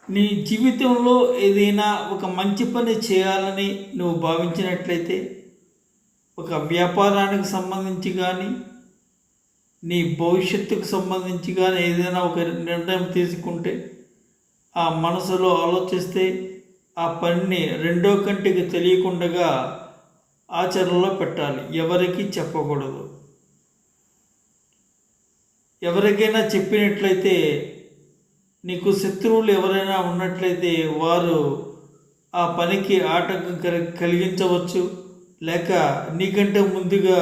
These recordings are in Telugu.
నీ జీవితంలో ఏదైనా ఒక మంచి పని చేయాలని నువ్వు భావించినట్లయితే, ఒక వ్యాపారానికి సంబంధించి కానీ, నీ భవిష్యత్తుకు సంబంధించి కానీ ఏదైనా ఒక నిర్ణయం తీసుకుంటే, ఆ మనసులో ఆలోచిస్తే ఆ పనిని రెండో కంటికి తెలియకుండా ఆచరణలో పెట్టాలి. ఎవరికీ చెప్పకూడదు. ఎవరికైనా చెప్పినట్లయితే, నీకు శత్రువులు ఎవరైనా ఉన్నట్లయితే వారు ఆ పనికి ఆటంకం కలిగించవచ్చు, లేక నీకంటే ముందుగా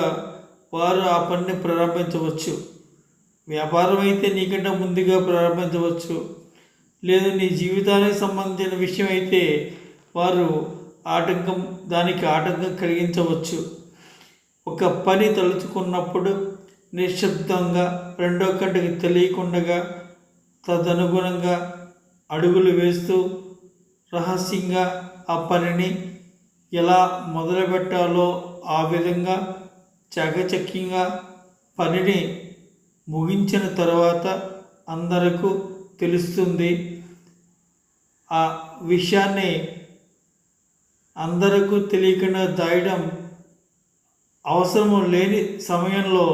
వారు ఆ పనిని ప్రారంభించవచ్చు. వ్యాపారం అయితే నీకంటే ముందుగా ప్రారంభించవచ్చు, లేదు నీ జీవితానికి సంబంధించిన విషయం అయితే వారు దానికి ఆటంకం కలిగించవచ్చు. ఒక పని తలుచుకున్నప్పుడు నిశ్శబ్దంగా రెండో కంటికి తెలియకుండా తదనుగుణంగా అడుగులు వేస్తూ రహస్యంగా ఆ పనిని ఎలా మొదలుపెట్టాలో ఆ విధంగా చాకచక్యంగా పనిని ముగించిన తర్వాత అందరికీ తెలుస్తుంది. ఆ విషయాన్ని అందరికీ తెలియకుండా దాయడం అవసరం లేని సమయంలో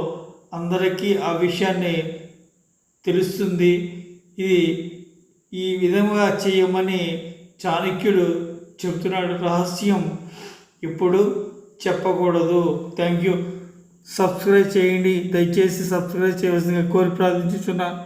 అందరికీ ఆ విషయాన్ని తెలుస్తుంది. ఇది ఈ విధంగా చేయమని చాణక్యుడు చెబుతున్నాడు. రహస్యం ఇప్పుడు చెప్పకూడదు. Thank you. సబ్స్క్రైబ్ చేయండి. దయచేసి సబ్స్క్రైబ్ చేయవలసిందిగా కోరి ప్రార్థించుచున్నాను.